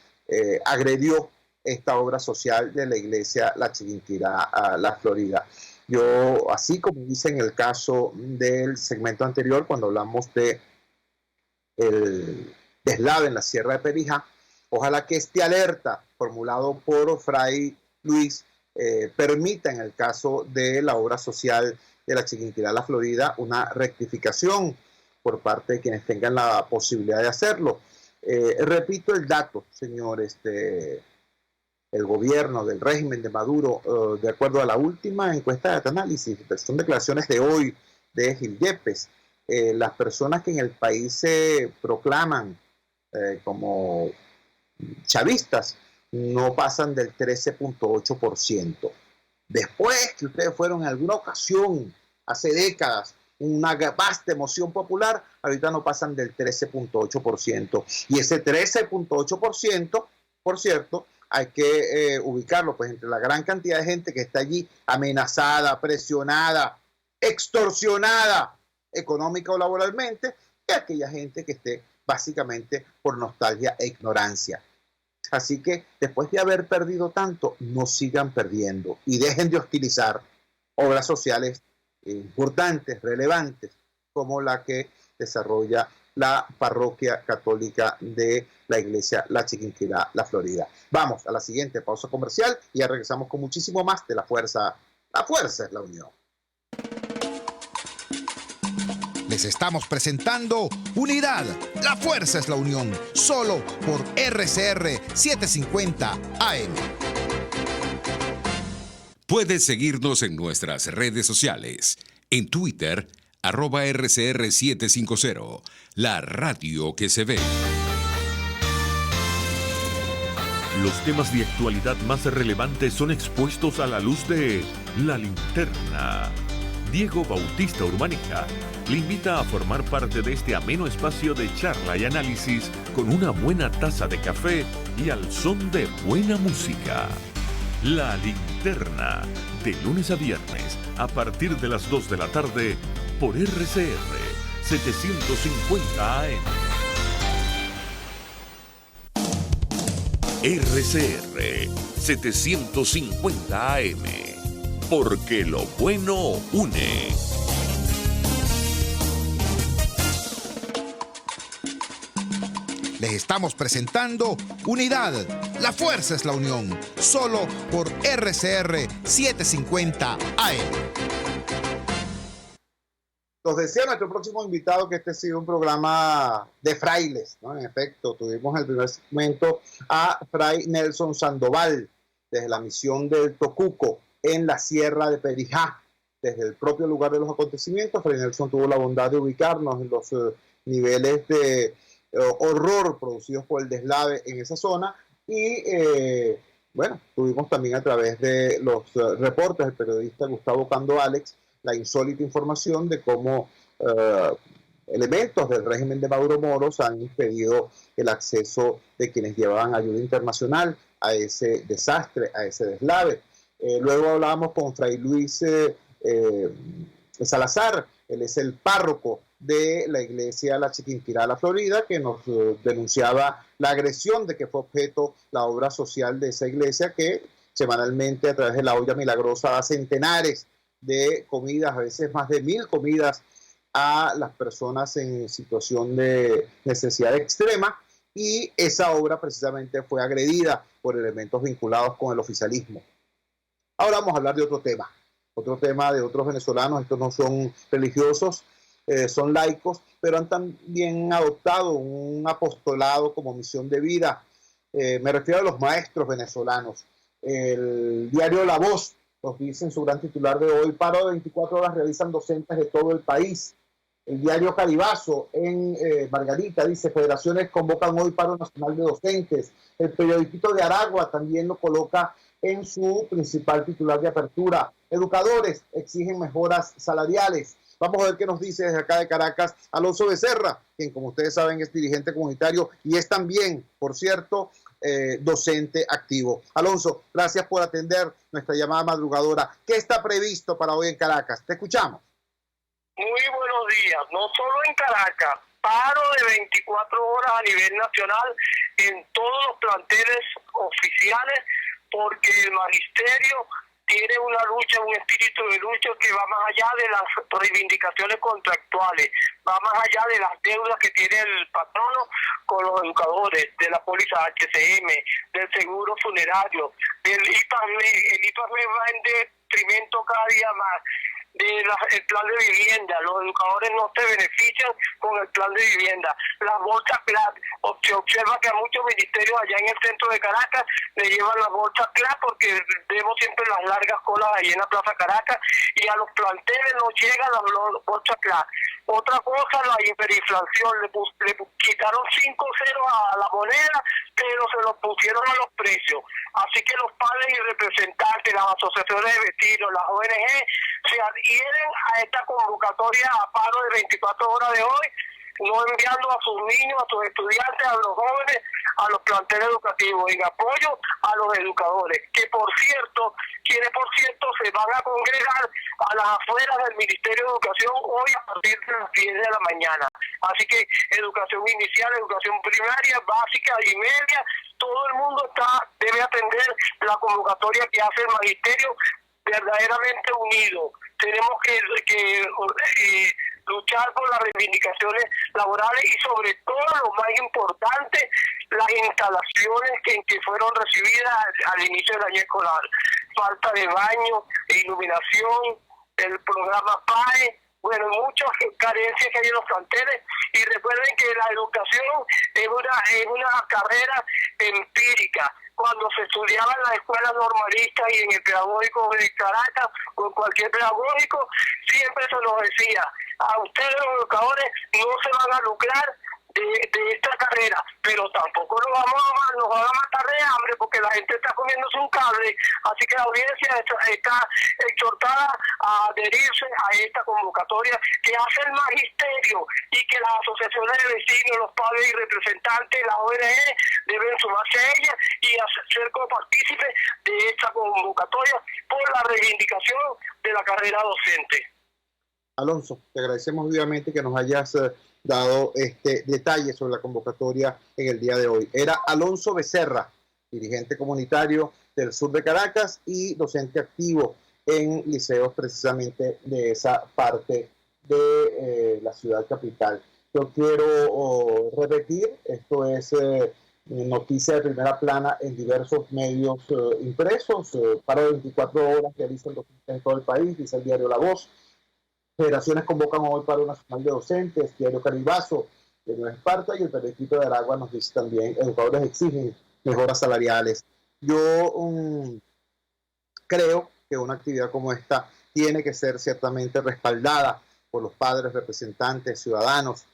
agredió esta obra social de la iglesia La Chiquinquirá, La Florida. Yo, así como hice en el caso del segmento anterior, cuando hablamos de el deslave en la Sierra de Perijá, ojalá que este alerta formulado por Fray Luis permita, en el caso de la obra social de La Chiquinquirá, La Florida, una rectificación por parte de quienes tengan la posibilidad de hacerlo. Repito el dato, señor, el gobierno del régimen de Maduro, de acuerdo a la última encuesta de análisis, son declaraciones de hoy de Gil Yepes, las personas que en el país se proclaman como chavistas no pasan del 13.8%. Después que ustedes fueron en alguna ocasión, hace décadas, una vasta emoción popular, ahorita no pasan del 13.8%. Y ese 13.8%, por cierto, hay que ubicarlo pues entre la gran cantidad de gente que está allí amenazada, presionada, extorsionada económica o laboralmente, y aquella gente que esté básicamente por nostalgia e ignorancia. Así que después de haber perdido tanto, no sigan perdiendo y dejen de hostilizar obras sociales importantes, relevantes, como la que desarrolla la parroquia católica de la iglesia La Chiquinquirá, La Florida. Vamos a la siguiente pausa comercial y ya regresamos con muchísimo más de La Fuerza. La fuerza es la unión. Les estamos presentando Unidad. La fuerza es la unión. Solo por RCR 750 AM. Puedes seguirnos en nuestras redes sociales. En Twitter, @RCR750. La radio que se ve. Los temas de actualidad más relevantes son expuestos a la luz de La Linterna. Diego Bautista Urbaneja le invita a formar parte de este ameno espacio de charla y análisis con una buena taza de café y al son de buena música. La Linterna, de lunes a viernes, a partir de las 2 de la tarde, por RCR 750 AM. RCR 750 AM, porque lo bueno une. Les estamos presentando Unidad, la fuerza es la unión, solo por RCR 750 AM. Nos decía nuestro próximo invitado que este ha sido un programa de frailes, ¿no? En efecto, tuvimos en el primer segmento a Fray Nelson Sandoval, desde la misión del Tocuco, en la Sierra de Perijá. Desde el propio lugar de los acontecimientos, Fray Nelson tuvo la bondad de ubicarnos en los niveles de horror producidos por el deslave en esa zona y bueno, tuvimos también a través de los reportes del periodista Gustavo Cando Alex la insólita información de cómo elementos del régimen de Mauro Moros han impedido el acceso de quienes llevaban ayuda internacional a ese desastre, a ese deslave. Luego hablábamos con Fray Luis Salazar, él es el párroco de la iglesia La Chiquinquirá, la Florida, que nos denunciaba la agresión de que fue objeto la obra social de esa iglesia, que semanalmente a través de la olla milagrosa da centenares de comidas, a veces más de 1000 comidas a las personas en situación de necesidad extrema, y esa obra precisamente fue agredida por elementos vinculados con el oficialismo. Ahora vamos a hablar de otro tema de otros venezolanos. Estos no son religiosos, son laicos, pero han también adoptado un apostolado como misión de vida. Me refiero a los maestros venezolanos. El diario La Voz nos dice en su gran titular de hoy: paro de 24 horas realizan docentes de todo el país. El diario Caribazo en Margarita dice: federaciones convocan hoy paro nacional de docentes. El periodista de Aragua también lo coloca en su principal titular de apertura. Educadores exigen mejoras salariales. Vamos a ver qué nos dice desde acá de Caracas Alonso Becerra, quien, como ustedes saben, es dirigente comunitario y es también, por cierto, docente activo. Alonso, gracias por atender nuestra llamada madrugadora. ¿Qué está previsto para hoy en Caracas? Te escuchamos. Muy buenos días. No solo en Caracas, paro de 24 horas a nivel nacional en todos los planteles oficiales, porque el magisterio tiene una lucha, un espíritu de lucha que va más allá de las reivindicaciones contractuales, va más allá de las deudas que tiene el patrono con los educadores, de la póliza HCM, del seguro funerario, del IPASME. El IPASME va en detrimento cada día más del plan de vivienda. Los educadores no se benefician con el plan de vivienda. Las bolsas CLAP, se observa que a muchos ministerios allá en el centro de Caracas le llevan las bolsas CLAP porque vemos siempre las largas colas ahí en la Plaza Caracas, y a los planteles no llegan las bolsas CLAP. Otra cosa, la hiperinflación, le quitaron 5 ceros a la moneda, pero se los pusieron a los precios. Así que los padres y representantes, las asociaciones de vecinos, las ONG, se adhieren a esta convocatoria a paro de 24 horas de hoy, no enviando a sus niños, a sus estudiantes, a los jóvenes, a los planteles educativos, en apoyo a los educadores, que por cierto se van a congregar a las afueras del Ministerio de Educación hoy a partir de las 10 de la mañana. Así que educación inicial, educación primaria, básica y media, todo el mundo debe atender la convocatoria que hace el magisterio, verdaderamente unido. Tenemos que luchar por las reivindicaciones laborales y, sobre todo, lo más importante, las instalaciones que fueron recibidas al inicio del año escolar. Falta de baño, iluminación, el programa PAE, bueno, muchas carencias que hay en los planteles. Y recuerden que la educación es una carrera empírica. Cuando se estudiaba en las escuelas normalistas y en el pedagógico de Caracas o en cualquier pedagógico, siempre se nos decía: a ustedes los educadores no se van a lucrar de esta carrera, pero tampoco nos van a matar de hambre porque la gente está comiéndose un cable, así que la audiencia está exhortada a adherirse a esta convocatoria que hace el magisterio y que las asociaciones de vecinos, los padres y representantes, la ONG, deben sumarse a ella y ser copartícipes de esta convocatoria por la reivindicación de la carrera docente. Alonso, te agradecemos vivamente que nos hayas dado este detalle sobre la convocatoria en el día de hoy. Era Alonso Becerra, dirigente comunitario del sur de Caracas y docente activo en liceos precisamente de esa parte de la ciudad capital. Yo quiero repetir, esto es noticia de primera plana en diversos medios impresos, paro de 24 horas realizan docentes en todo el país, dice el diario La Voz. Federaciones convocan hoy paro nacional de docentes, diario Caribazo de Nueva Esparta y el periódico de Aragua nos dice también, educadores exigen mejoras salariales. Yo creo que una actividad como esta tiene que ser ciertamente respaldada por los padres, representantes, ciudadanos.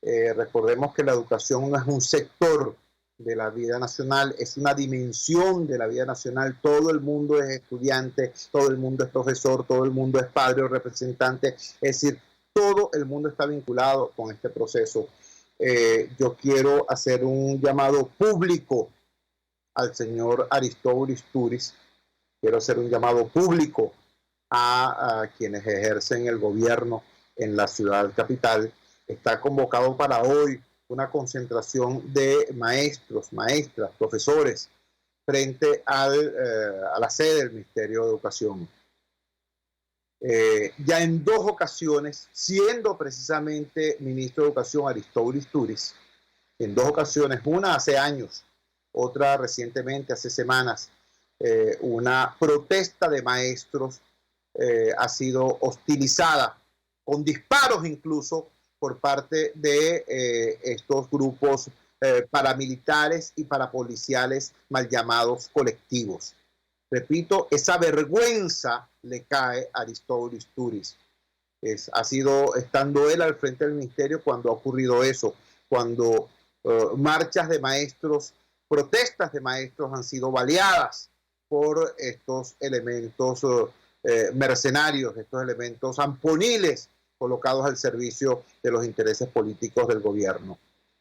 Recordemos que la educación no es un sector de la vida nacional, es una dimensión de la vida nacional. Todo el mundo es estudiante, todo el mundo es profesor, todo el mundo es padre o representante, es decir, todo el mundo está vinculado con este proceso. Yo quiero hacer un llamado público al señor Aristóbulo Istúriz, quiero hacer un llamado público a quienes ejercen el gobierno en la ciudad capital. Está convocado para hoy una concentración de maestros, maestras, profesores frente a la sede del Ministerio de Educación. Ya en dos ocasiones, siendo precisamente ministro de Educación Aristóbulo Istúriz, en dos ocasiones, una hace años, otra recientemente, hace semanas, una protesta de maestros ha sido hostilizada, con disparos incluso, por parte de estos grupos paramilitares y parapoliciales mal llamados colectivos. Repito, esa vergüenza le cae a Aristóbulo Istúriz. Ha sido estando él al frente del ministerio cuando ha ocurrido eso, cuando marchas de maestros, protestas de maestros han sido baleadas por estos elementos mercenarios, estos elementos amponiles colocados al servicio de los intereses políticos del gobierno.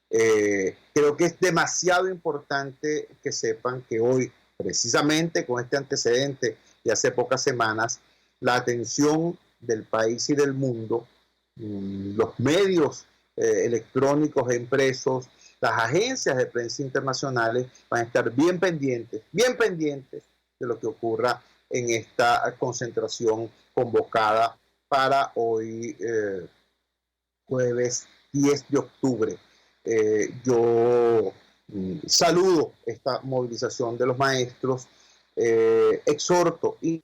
Creo que es demasiado importante que sepan que hoy, precisamente con este antecedente de hace pocas semanas, la atención del país y del mundo, los medios electrónicos e impresos, las agencias de prensa internacionales van a estar bien pendientes de lo que ocurra en esta concentración convocada para hoy, jueves 10 de octubre. Yo saludo esta movilización de los maestros, exhorto y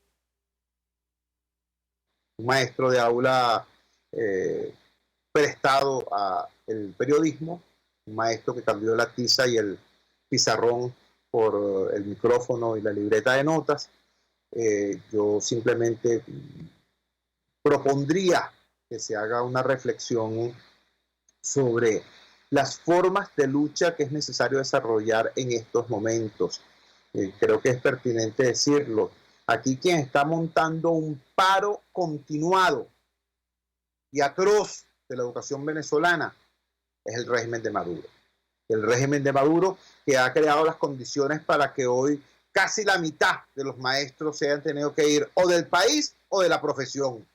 un maestro de aula prestado al periodismo, un maestro que cambió la tiza y el pizarrón por el micrófono y la libreta de notas. Yo simplemente propondría que se haga una reflexión sobre las formas de lucha que es necesario desarrollar en estos momentos. Creo que es pertinente decirlo. Aquí quien está montando un paro continuado y atroz de la educación venezolana es el régimen de Maduro. El régimen de Maduro que ha creado las condiciones para que hoy casi la mitad de los maestros se hayan tenido que ir o del país o de la profesión.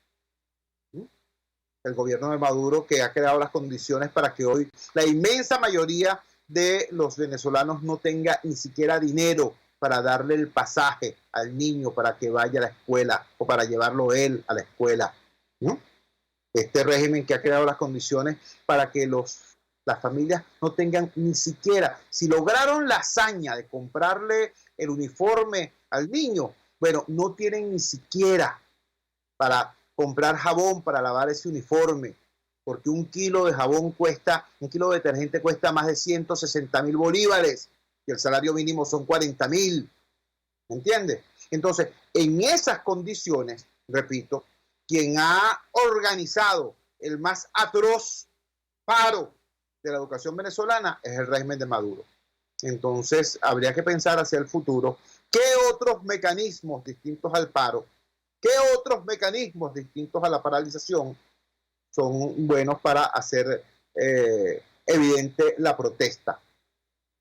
El gobierno de Maduro que ha creado las condiciones para que hoy la inmensa mayoría de los venezolanos no tenga ni siquiera dinero para darle el pasaje al niño para que vaya a la escuela o para llevarlo él a la escuela, ¿no? Este régimen que ha creado las condiciones para que las familias no tengan ni siquiera, si lograron la hazaña de comprarle el uniforme al niño, bueno, no tienen ni siquiera para comprar jabón para lavar ese uniforme, porque un kilo de detergente cuesta más de 160.000 bolívares y el salario mínimo son 40.000, ¿me entiendes? Entonces, en esas condiciones, repito, quien ha organizado el más atroz paro de la educación venezolana es el régimen de Maduro. Entonces, habría que pensar hacia el futuro qué otros mecanismos distintos al paro, qué otros mecanismos distintos a la paralización son buenos para hacer evidente la protesta.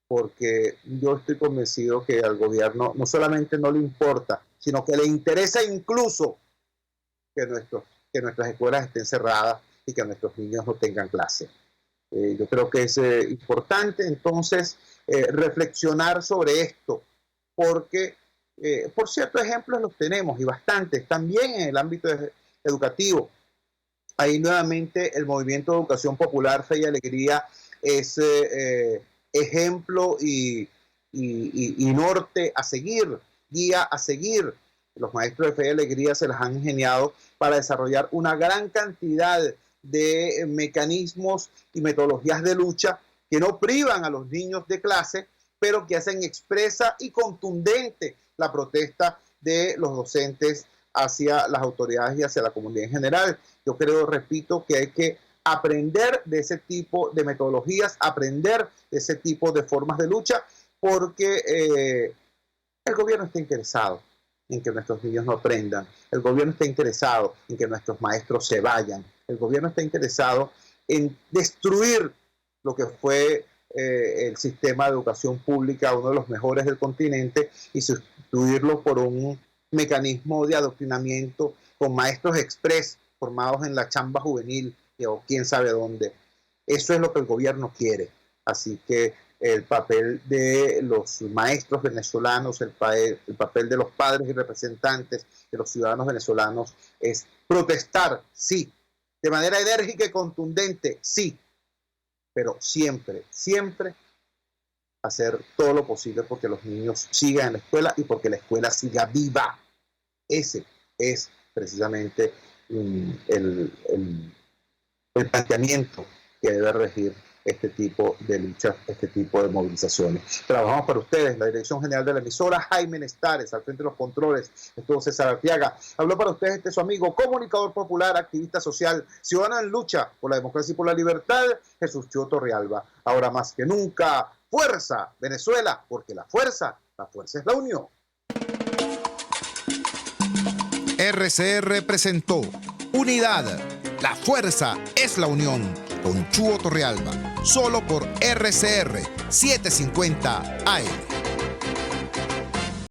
Porque yo estoy convencido que al gobierno no solamente no le importa, sino que le interesa incluso que nuestras escuelas estén cerradas y que nuestros niños no tengan clase. Yo creo que es importante entonces reflexionar sobre esto, porque por cierto ejemplos los tenemos y bastantes, también en el ámbito educativo. Ahí nuevamente el movimiento de educación popular, Fe y Alegría es ejemplo y norte a seguir, guía a seguir. Los maestros de Fe y Alegría se las han ingeniado para desarrollar una gran cantidad de mecanismos y metodologías de lucha que no privan a los niños de clase, pero que hacen expresa y contundente la protesta de los docentes hacia las autoridades y hacia la comunidad en general. Yo creo, repito, que hay que aprender de ese tipo de metodologías, aprender de ese tipo de formas de lucha, porque el gobierno está interesado en que nuestros niños no aprendan, el gobierno está interesado en que nuestros maestros se vayan, el gobierno está interesado en destruir lo que fue el sistema de educación pública, uno de los mejores del continente, y sustituirlo por un mecanismo de adoctrinamiento con maestros express formados en la chamba juvenil o quién sabe dónde. Eso es lo que el gobierno quiere. Así que el papel de los maestros venezolanos, el papel de los padres y representantes de los ciudadanos venezolanos es protestar, sí, de manera enérgica y contundente, sí, pero siempre, siempre hacer todo lo posible porque los niños sigan en la escuela y porque la escuela siga viva. Ese es precisamente el planteamiento que debe regir este tipo de luchas, este tipo de movilizaciones. Trabajamos para ustedes, la dirección general de la emisora, Jaime Nestares, al frente de los controles, estuvo César Arteaga. Habló para ustedes su amigo, comunicador popular, activista social, ciudadano en lucha por la democracia y por la libertad, Jesús Chio Torrealba. Ahora más que nunca, fuerza Venezuela, porque la fuerza es la unión. RCR presentó Unidad, la fuerza es la unión, con Chuo Torrealba, solo por RCR 750 AM.